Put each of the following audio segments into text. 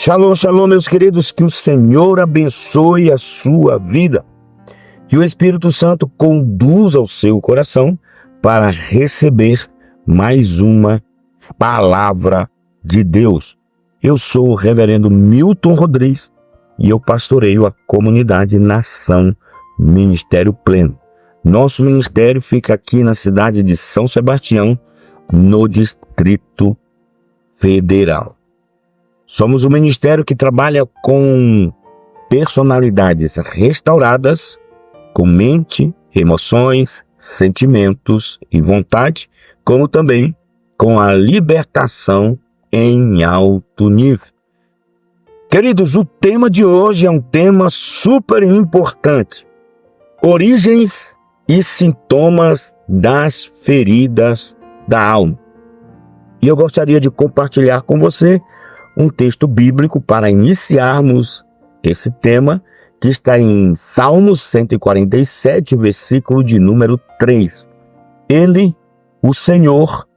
Shalom, shalom, meus queridos, que o Senhor abençoe a sua vida, que o Espírito Santo conduza o seu coração para receber mais uma palavra de Deus. Eu sou o reverendo Milton Rodrigues e eu pastoreio a comunidade Nação Ministério Pleno. Nosso ministério fica aqui na cidade de São Sebastião, no Distrito Federal. Somos um ministério que trabalha com personalidades restauradas, com mente, emoções, sentimentos e vontade, como também com a libertação em alto nível. Queridos, o tema de hoje é um tema super importante: origens e sintomas das feridas da alma. E eu gostaria de compartilhar com você um texto bíblico para iniciarmos esse tema, que está em Salmos 147, versículo de número 3. Ele, o Senhor,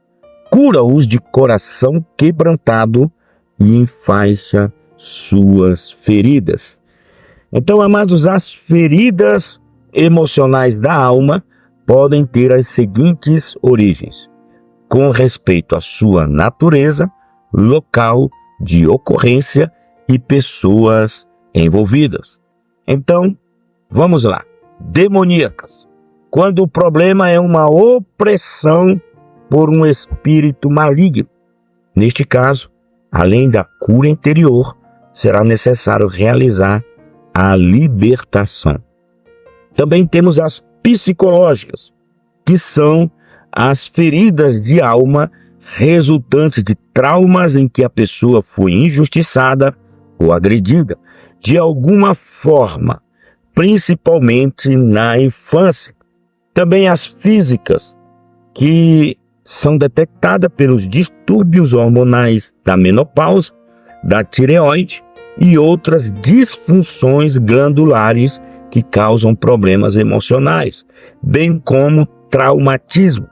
cura-os de coração quebrantado e enfaixa suas feridas. Então, amados, as feridas emocionais da alma podem ter as seguintes origens, com respeito à sua natureza, local de ocorrência e pessoas envolvidas. Então, vamos lá. Demoníacas. Quando o problema é uma opressão por um espírito maligno. Neste caso, além da cura interior, será necessário realizar a libertação. Também temos as psicológicas, que são as feridas de alma resultantes de traumas em que a pessoa foi injustiçada ou agredida de alguma forma, principalmente na infância. Também as físicas, que são detectadas pelos distúrbios hormonais da menopausa, da tireoide e outras disfunções glandulares que causam problemas emocionais, bem como traumatismo.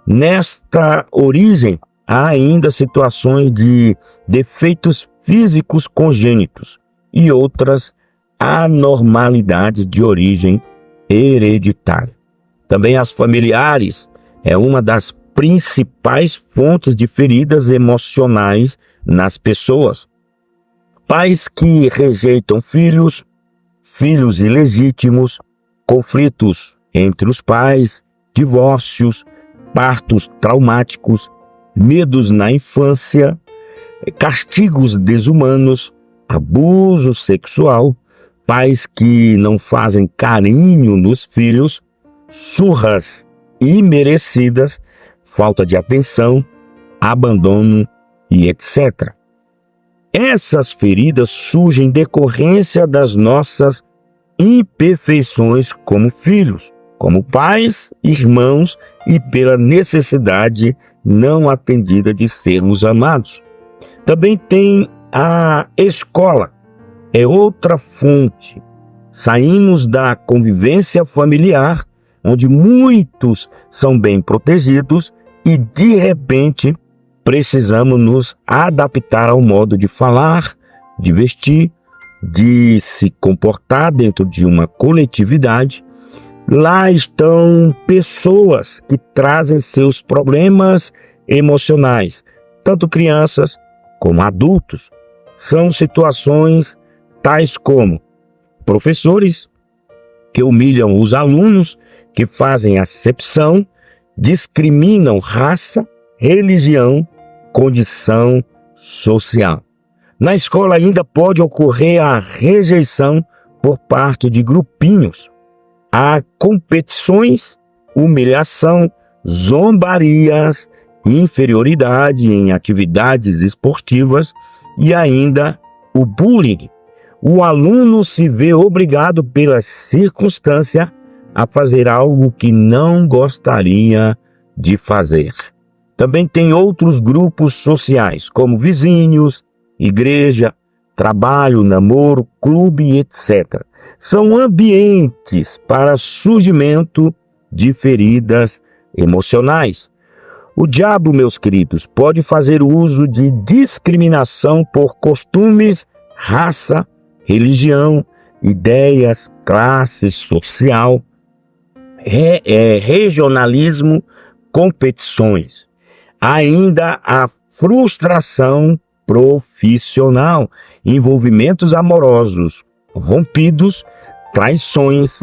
Nesta origem, há ainda situações de defeitos físicos congênitos e outras anormalidades de origem hereditária. Também as familiares é uma das principais fontes de feridas emocionais nas pessoas. Pais que rejeitam filhos, filhos ilegítimos, conflitos entre os pais, divórcios, partos traumáticos, medos na infância, castigos desumanos, abuso sexual, pais que não fazem carinho nos filhos, surras imerecidas, falta de atenção, abandono e etc. Essas feridas surgem em decorrência das nossas imperfeições como filhos, como pais, irmãos e pela necessidade não atendida de sermos amados. Também tem a escola, é outra fonte. Saímos da convivência familiar, onde muitos são bem protegidos e de repente precisamos nos adaptar ao modo de falar, de vestir, de se comportar dentro de uma coletividade. Lá estão pessoas que trazem seus problemas emocionais, tanto crianças como adultos. São situações tais como professores que humilham os alunos, que fazem acepção, discriminam raça, religião, condição social. Na escola ainda pode ocorrer a rejeição por parte de grupinhos. Há competições, humilhação, zombarias, inferioridade em atividades esportivas e ainda o bullying. O aluno se vê obrigado pela circunstância a fazer algo que não gostaria de fazer. Também tem outros grupos sociais, como vizinhos, igreja, trabalho, namoro, clube, etc. São ambientes para surgimento de feridas emocionais. O diabo, meus queridos, pode fazer uso de discriminação por costumes raça, religião, ideias, classe social, regionalismo, competições. Ainda a frustração profissional, envolvimentos amorosos rompidos, traições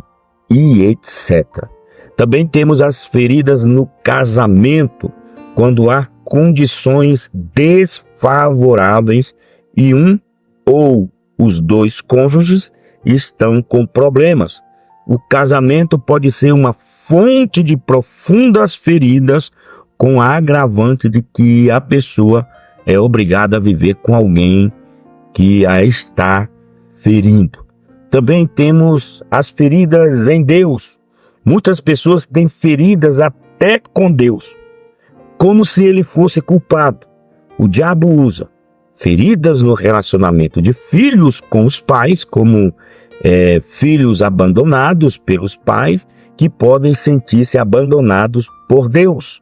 e etc. Também temos as feridas no casamento, quando há condições desfavoráveis e um ou os dois cônjuges estão com problemas. O casamento pode ser uma fonte de profundas feridas, com a agravante de que a pessoa é obrigada a viver com alguém que a está ferindo. Também temos as feridas em Deus. Muitas pessoas têm feridas até com Deus, como se ele fosse culpado. O diabo usa feridas no relacionamento de filhos com os pais, como filhos abandonados pelos pais, que podem sentir-se abandonados por Deus.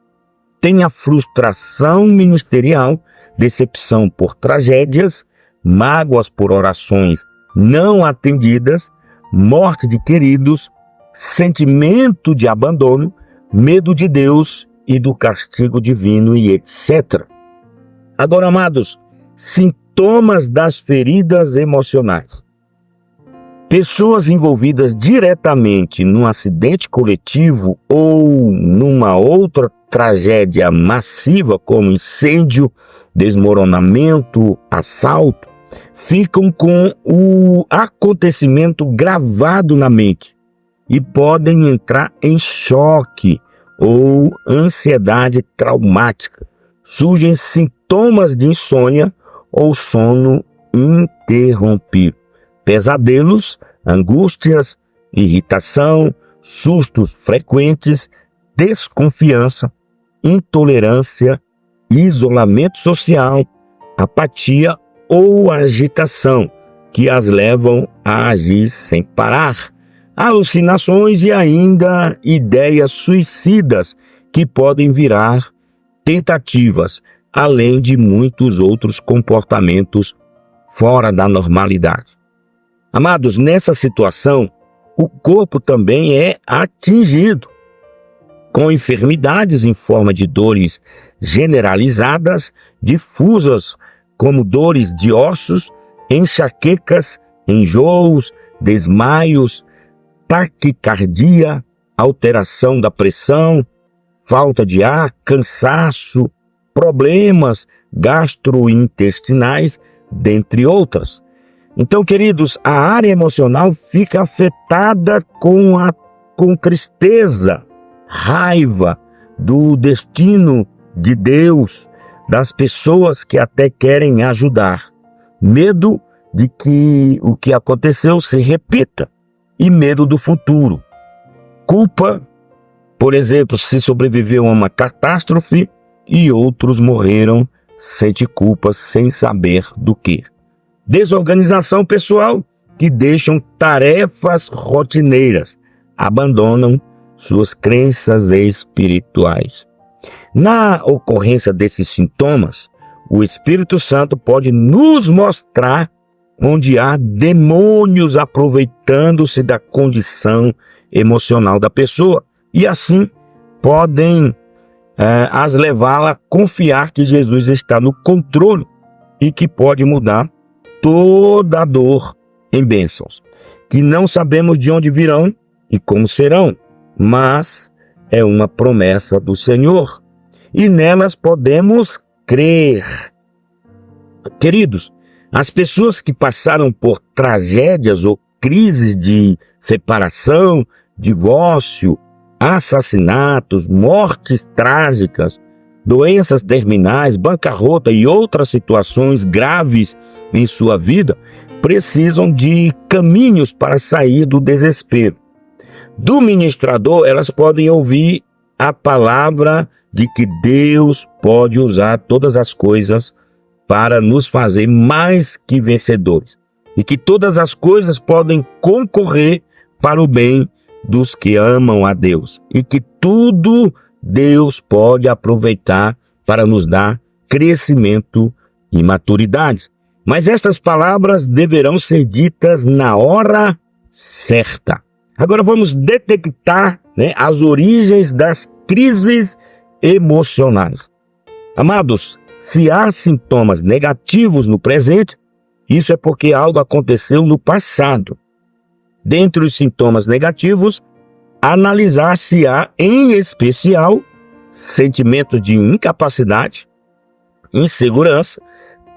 Tem a frustração ministerial, decepção por tragédias, mágoas por orações não atendidas, morte de queridos, sentimento de abandono, medo de Deus e do castigo divino e etc. Agora, amados, sintomas das feridas emocionais. Pessoas envolvidas diretamente num acidente coletivo ou numa outra tragédia massiva, como incêndio, desmoronamento, assalto, ficam com o acontecimento gravado na mente e podem entrar em choque ou ansiedade traumática. Surgem sintomas de insônia ou sono interrompido, pesadelos, angústias, irritação, sustos frequentes, desconfiança, intolerância, isolamento social, apatia ou agitação, que as levam a agir sem parar, alucinações e ainda ideias suicidas que podem virar tentativas, além de muitos outros comportamentos fora da normalidade. Amados, nessa situação, o corpo também é atingido, com enfermidades em forma de dores generalizadas, difusas, como dores de ossos, enxaquecas, enjoos, desmaios, taquicardia, alteração da pressão, falta de ar, cansaço, problemas gastrointestinais, dentre outras. Então, queridos, a área emocional fica afetada com tristeza, raiva do destino de Deus, das pessoas que até querem ajudar, medo de que o que aconteceu se repita e medo do futuro. Culpa, por exemplo, se sobreviveu a uma catástrofe e outros morreram, sente culpa sem saber do que. Desorganização pessoal, que deixam tarefas rotineiras, abandonam suas crenças espirituais. Na ocorrência desses sintomas, o Espírito Santo pode nos mostrar onde há demônios aproveitando-se da condição emocional da pessoa e assim podem as levá-la a confiar que Jesus está no controle e que pode mudar toda a dor em bênçãos, que não sabemos de onde virão e como serão, mas é uma promessa do Senhor e nelas podemos crer. Queridos, as pessoas que passaram por tragédias ou crises de separação, divórcio, assassinatos, mortes trágicas, doenças terminais, bancarrota e outras situações graves em sua vida, precisam de caminhos para sair do desespero. Do ministrador, elas podem ouvir a palavra de que Deus pode usar todas as coisas para nos fazer mais que vencedores e que todas as coisas podem concorrer para o bem dos que amam a Deus e que tudo Deus pode aproveitar para nos dar crescimento e maturidade. Mas estas palavras deverão ser ditas na hora certa. Agora vamos detectar, as origens das crises emocionais. Amados, se há sintomas negativos no presente, isso é porque algo aconteceu no passado. Dentre os sintomas negativos, analisar se há, em especial, sentimentos de incapacidade, insegurança,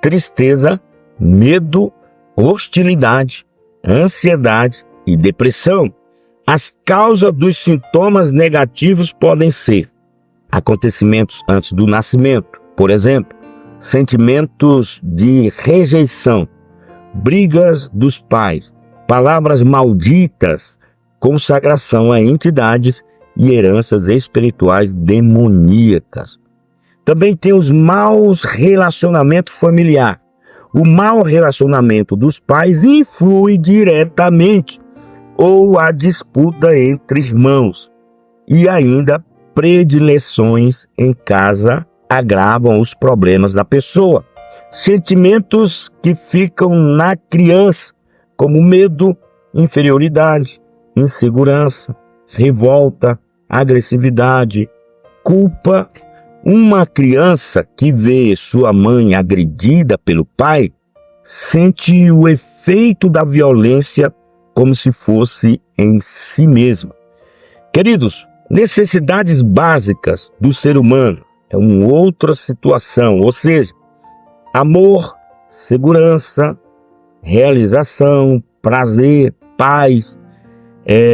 tristeza, medo, hostilidade, ansiedade e depressão. As causas dos sintomas negativos podem ser acontecimentos antes do nascimento, por exemplo, sentimentos de rejeição, brigas dos pais, palavras malditas, consagração a entidades e heranças espirituais demoníacas. Também tem os maus relacionamentos familiares. O mau relacionamento dos pais influi diretamente ou a disputa entre irmãos. E ainda predileções em casa agravam os problemas da pessoa. Sentimentos que ficam na criança, como medo, inferioridade, insegurança, revolta, agressividade, culpa. Uma criança que vê sua mãe agredida pelo pai sente o efeito da violência como se fosse em si mesma. Queridos, necessidades básicas do ser humano é uma outra situação, ou seja, amor, segurança, realização, prazer, paz,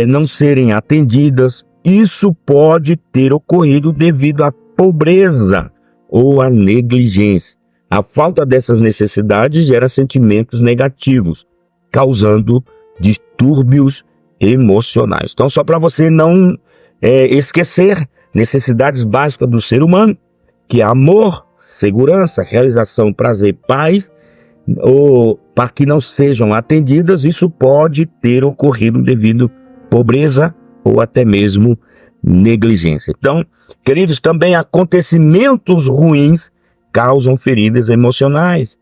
não serem atendidas. Isso pode ter ocorrido devido à pobreza ou à negligência. A falta dessas necessidades gera sentimentos negativos, causando distúrbios emocionais. Então, só para você não esquecer, necessidades básicas do ser humano, que é amor, segurança, realização, prazer, paz, ou para que não sejam atendidas, isso pode ter ocorrido devido à pobreza ou até mesmo negligência. Então, queridos, também acontecimentos ruins causam feridas emocionais,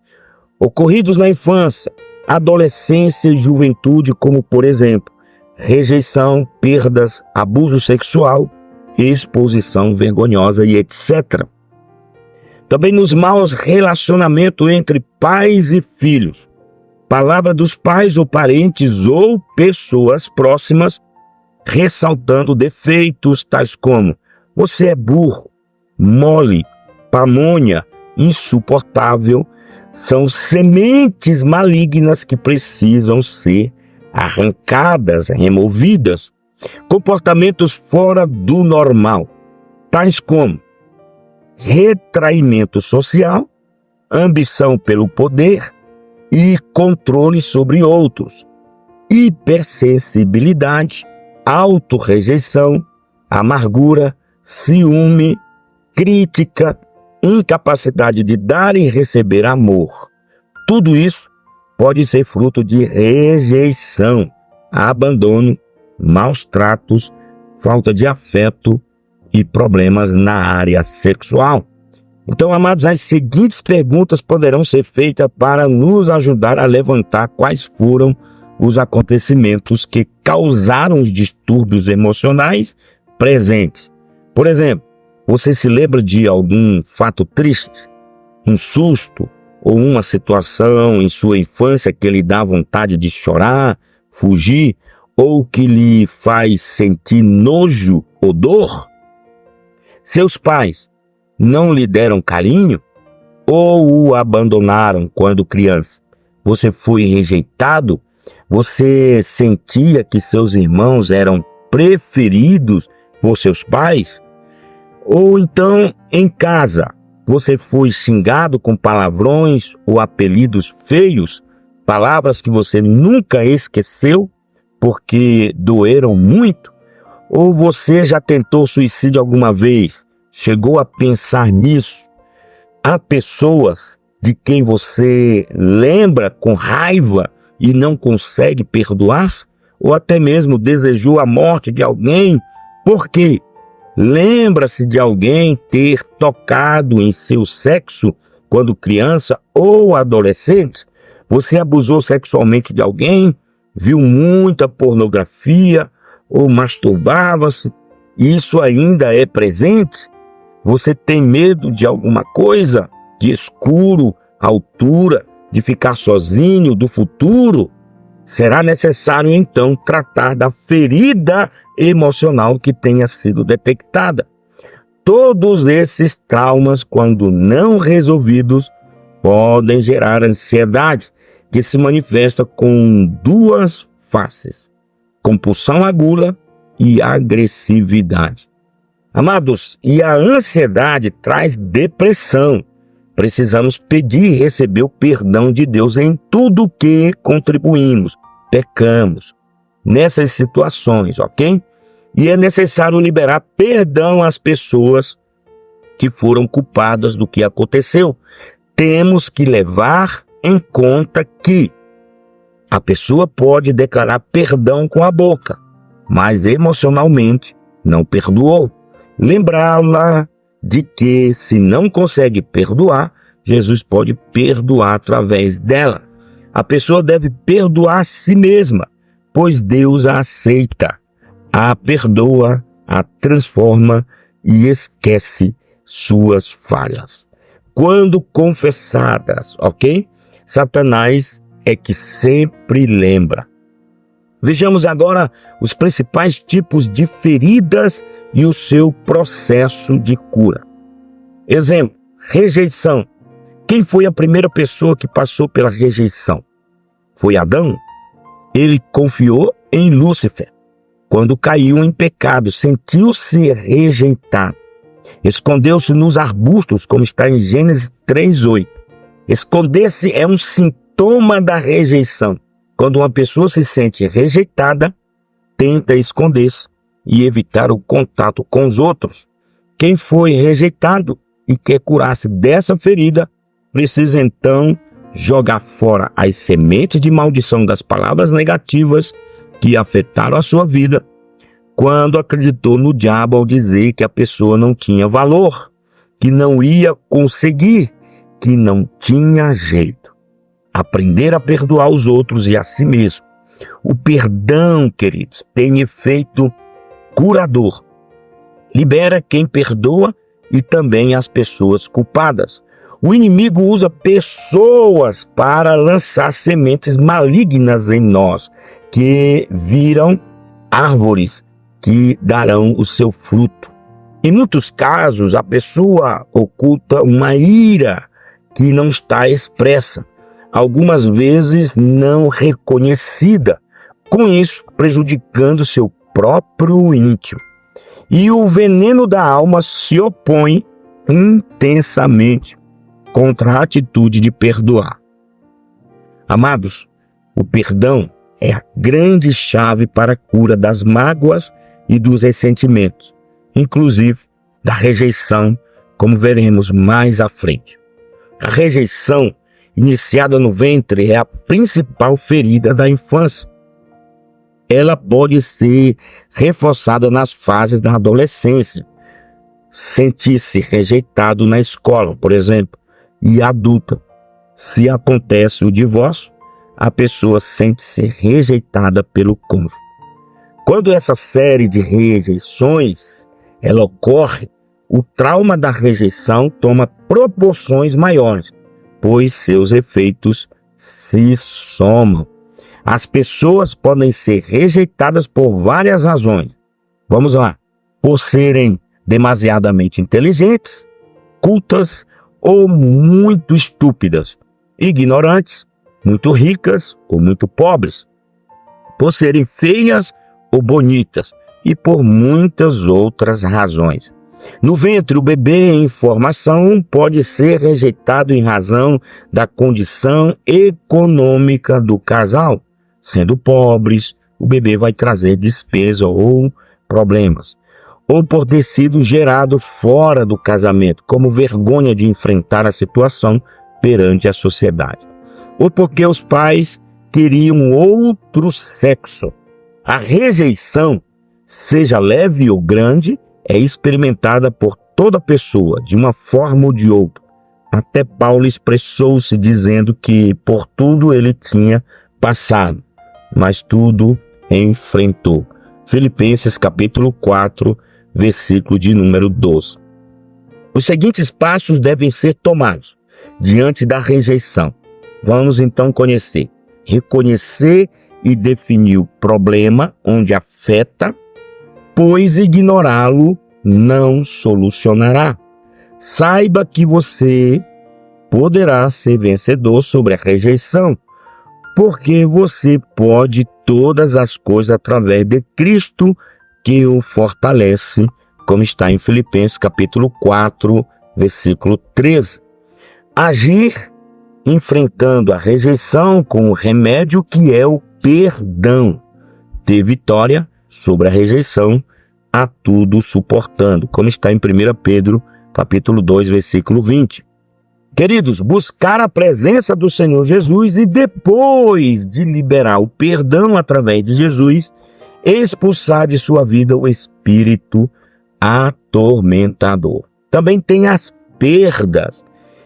ocorridos na infância, adolescência e juventude, como por exemplo, rejeição, perdas, abuso sexual, exposição vergonhosa e etc. Também nos maus relacionamentos entre pais e filhos, palavra dos pais ou parentes ou pessoas próximas ressaltando defeitos tais como: você é burro, mole, pamonha, insuportável, são sementes malignas que precisam ser arrancadas, removidas. Comportamentos fora do normal, tais como retraimento social, ambição pelo poder e controle sobre outros, hipersensibilidade, autorrejeição, amargura, ciúme, crítica, incapacidade de dar e receber amor. Tudo isso pode ser fruto de rejeição, abandono, maus tratos, falta de afeto e problemas na área sexual. Então, amados, as seguintes perguntas poderão ser feitas para nos ajudar a levantar quais foram os acontecimentos que causaram os distúrbios emocionais presentes. Por exemplo, você se lembra de algum fato triste, um susto ou uma situação em sua infância que lhe dá vontade de chorar, fugir ou que lhe faz sentir nojo ou dor? Seus pais não lhe deram carinho ou o abandonaram quando criança? Você foi rejeitado? Você sentia que seus irmãos eram preferidos por seus pais? Ou então, em casa, você foi xingado com palavrões ou apelidos feios, palavras que você nunca esqueceu porque doeram muito? Ou você já tentou suicídio alguma vez? Chegou a pensar nisso? Há pessoas de quem você lembra com raiva e não consegue perdoar? Ou até mesmo desejou a morte de alguém? Por quê? Lembra-se de alguém ter tocado em seu sexo quando criança ou adolescente? Você abusou sexualmente de alguém, viu muita pornografia ou masturbava-se, e isso ainda é presente? Você tem medo de alguma coisa, de escuro, altura, de ficar sozinho, do futuro? Será necessário então tratar da ferida emocional que tenha sido detectada. Todos esses traumas, quando não resolvidos, podem gerar ansiedade, que se manifesta com duas faces: compulsão à gula e agressividade. Amados, e a ansiedade traz depressão. Precisamos pedir e receber o perdão de Deus em tudo que contribuímos, pecamos nessas situações, ok? E é necessário liberar perdão às pessoas que foram culpadas do que aconteceu. Temos que levar em conta que a pessoa pode declarar perdão com a boca, mas emocionalmente não perdoou. Lembrá-la de que, se não consegue perdoar, Jesus pode perdoar através dela. A pessoa deve perdoar a si mesma, pois Deus a aceita, a perdoa, a transforma e esquece suas falhas. Quando confessadas, ok? Satanás é que sempre lembra. Vejamos agora os principais tipos de feridas e o seu processo de cura. Exemplo, rejeição. Quem foi a primeira pessoa que passou pela rejeição? Foi Adão. Ele confiou em Lúcifer. Quando caiu em pecado, sentiu-se rejeitado. Escondeu-se nos arbustos, como está em Gênesis 3:8. Esconder-se é um sintoma da rejeição. Quando uma pessoa se sente rejeitada, tenta esconder-se e evitar o contato com os outros. Quem foi rejeitado e quer curar-se dessa ferida, precisa então jogar fora as sementes de maldição das palavras negativas que afetaram a sua vida, quando acreditou no diabo ao dizer que a pessoa não tinha valor, que não ia conseguir, que não tinha jeito. Aprender a perdoar os outros e a si mesmo. O perdão, queridos, tem efeito curador. Libera quem perdoa e também as pessoas culpadas. O inimigo usa pessoas para lançar sementes malignas em nós, que viram árvores que darão o seu fruto. Em muitos casos, a pessoa oculta uma ira que não está expressa, algumas vezes não reconhecida, com isso prejudicando seu próprio íntimo. E o veneno da alma se opõe intensamente contra a atitude de perdoar. Amados, o perdão é a grande chave para a cura das mágoas e dos ressentimentos, inclusive da rejeição, como veremos mais à frente. A rejeição, iniciada no ventre, é a principal ferida da infância. Ela pode ser reforçada nas fases da adolescência. Sentir-se rejeitado na escola, por exemplo, e adulta. Se acontece o divórcio, a pessoa sente-se rejeitada pelo cônjuge. Quando essa série de rejeições ela ocorre, o trauma da rejeição toma proporções maiores, pois seus efeitos se somam. As pessoas podem ser rejeitadas por várias razões. Vamos lá. Por serem demasiadamente inteligentes, cultas ou muito estúpidas, ignorantes, muito ricas ou muito pobres, por serem feias ou bonitas e por muitas outras razões. No ventre, o bebê em formação pode ser rejeitado em razão da condição econômica do casal. Sendo pobres, o bebê vai trazer despesa ou problemas. Ou por ter sido gerado fora do casamento, como vergonha de enfrentar a situação perante a sociedade. Ou porque os pais queriam outro sexo. A rejeição, seja leve ou grande, é experimentada por toda pessoa, de uma forma ou de outra. Até Paulo expressou-se dizendo que por tudo ele tinha passado, mas tudo enfrentou. Filipenses capítulo 4, versículo de número 12. Os seguintes passos devem ser tomados diante da rejeição. Vamos então reconhecer e definir o problema onde afeta, pois ignorá-lo não solucionará. Saiba que você poderá ser vencedor sobre a rejeição, porque você pode todas as coisas através de Cristo que o fortalece, como está em Filipenses capítulo 4, versículo 13. Agir enfrentando a rejeição com o remédio que é o perdão. Ter vitória sobre a rejeição, a tudo suportando, como está em 1 Pedro capítulo 2, versículo 20. Queridos, buscar a presença do Senhor Jesus e depois de liberar o perdão através de Jesus, expulsar de sua vida o espírito atormentador. Também tem as perdas.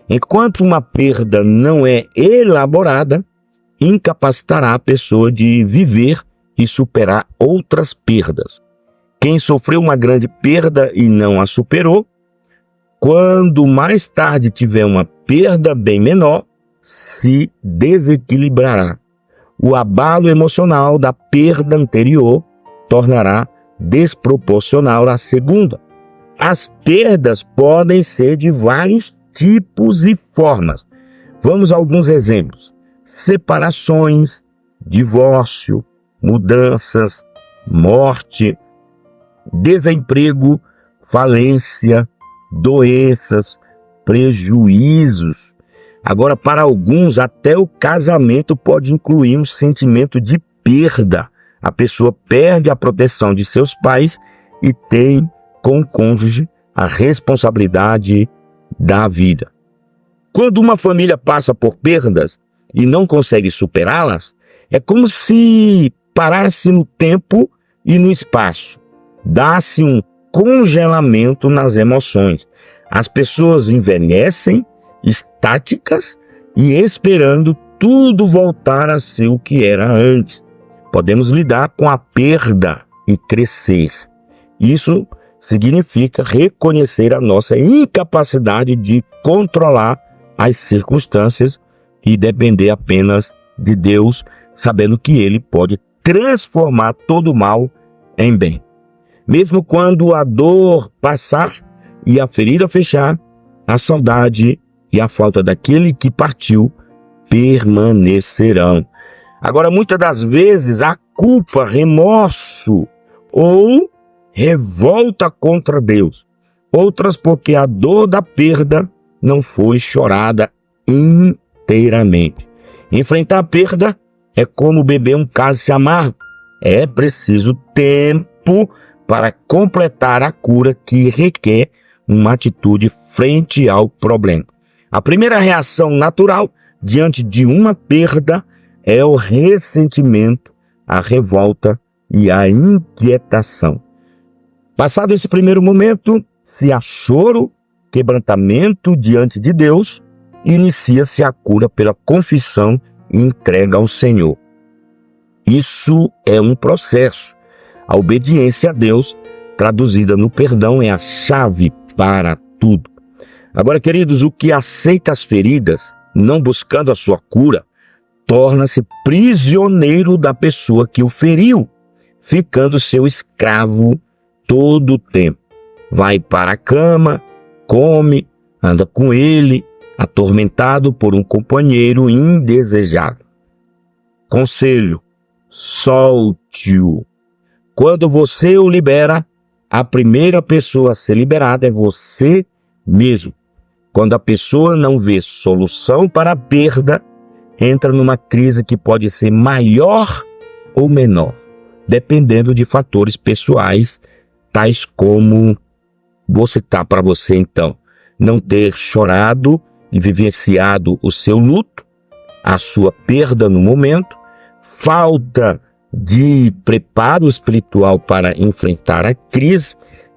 Enquanto uma perda não é elaborada, incapacitará a pessoa de viver e superar outras perdas. Quem sofreu uma grande perda e não a superou, quando mais tarde tiver uma perda bem menor, se desequilibrará. O abalo emocional da perda anterior tornará desproporcional à segunda. As perdas podem ser de vários tipos e formas. Vamos a alguns exemplos: separações, divórcio, mudanças, morte, desemprego, falência, doenças, prejuízos. Agora, para alguns, até o casamento pode incluir um sentimento de perda. A pessoa perde a proteção de seus pais e tem com o cônjuge a responsabilidade da vida. Quando uma família passa por perdas e não consegue superá-las, é como se parasse no tempo e no espaço, dá-se um congelamento nas emoções. As pessoas envelhecem estáticas e esperando tudo voltar a ser o que era antes. Podemos lidar com a perda e crescer. Isso significa reconhecer a nossa incapacidade de controlar as circunstâncias e depender apenas de Deus, sabendo que Ele pode transformar todo o mal em bem. Mesmo quando a dor passar e a ferida fechar, a saudade e a falta daquele que partiu permanecerão. Agora, muitas das vezes, a culpa, remorso ou revolta contra Deus. Outras porque a dor da perda não foi chorada inteiramente. Enfrentar a perda é como beber um cálice amargo. É preciso tempo para completar a cura que requer uma atitude frente ao problema. A primeira reação natural diante de uma perda é o ressentimento, a revolta e a inquietação. Passado esse primeiro momento, se há choro, quebrantamento diante de Deus, inicia-se a cura pela confissão e entrega ao Senhor. Isso é um processo. A obediência a Deus, traduzida no perdão, é a chave para tudo. Agora, queridos, o que aceita as feridas, não buscando a sua cura, torna-se prisioneiro da pessoa que o feriu, ficando seu escravo todo o tempo. Vai para a cama, come, anda com ele, atormentado por um companheiro indesejado. Conselho: solte-o. Quando você o libera, a primeira pessoa a ser liberada é você mesmo. Quando a pessoa não vê solução para a perda, entra numa crise que pode ser maior ou menor, dependendo de fatores pessoais, tais como você está para você então não ter chorado e vivenciado o seu luto, a sua perda no momento, falta de preparo espiritual para enfrentar a crise,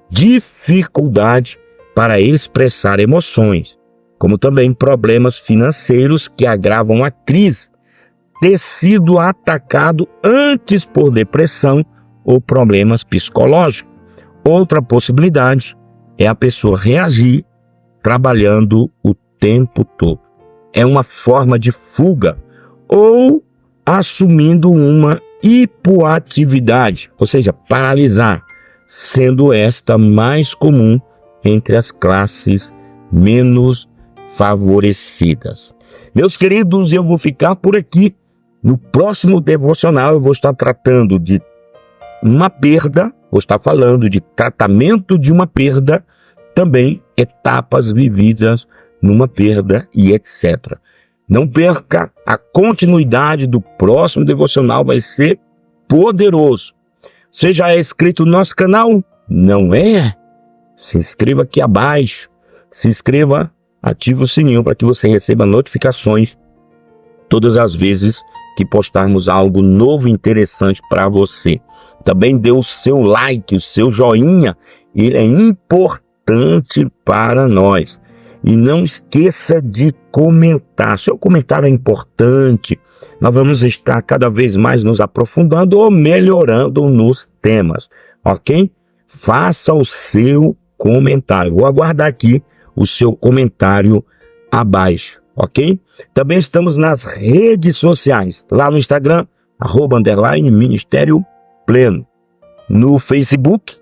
dificuldade para expressar emoções. como também problemas financeiros que agravam a crise, ter sido atacado antes por depressão ou problemas psicológicos. Outra possibilidade é a pessoa reagir trabalhando o tempo todo. É uma forma de fuga ou assumindo uma hipoatividade, ou seja, paralisar, sendo esta mais comum entre as classes menos favorecidas. Meus queridos, eu vou ficar por aqui. No próximo devocional eu vou estar tratando de uma perda, vou estar falando de tratamento de uma perda, também etapas vividas numa perda e etc. Não perca a continuidade do próximo devocional, vai ser poderoso. Você já é inscrito no nosso canal? Não é? Se inscreva aqui abaixo, se inscreva, ative o sininho para que você receba notificações todas as vezes que postarmos algo novo e interessante para você. Também dê o seu like, o seu joinha, ele é importante para nós. E não esqueça de comentar, seu comentário é importante. Nós vamos estar cada vez mais nos aprofundando ou melhorando nos temas, ok? Faça o seu comentário, vou aguardar aqui o seu comentário abaixo, ok? Também estamos nas redes sociais, lá no Instagram, @Ministério Pleno, no Facebook,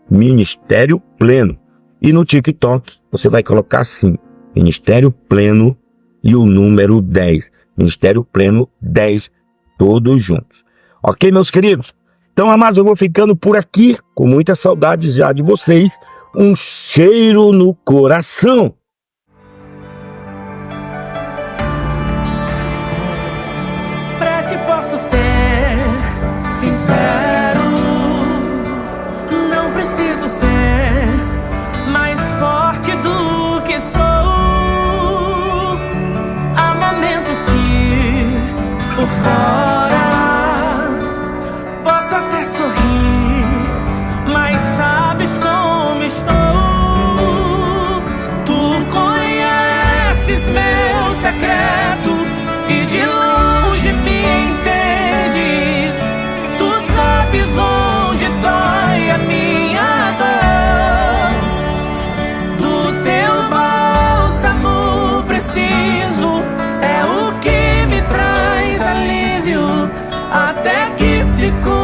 Ministério Pleno, e no TikTok você vai colocar assim, Ministério Pleno e o número 10, Ministério Pleno 10, todos juntos, ok, meus queridos? Então, amados, eu vou ficando por aqui, com muita saudade já de vocês, um cheiro no coração. Pra ti posso ser sincero, não preciso ser mais forte do que sou. Há momentos que por fora posso até sorrir, mas sabes como estou. Tu conheces meu secreto e de longe me entendes. Tu sabes onde dói a minha dor. Do teu bálsamo preciso, é o que me traz alívio, até que se cura.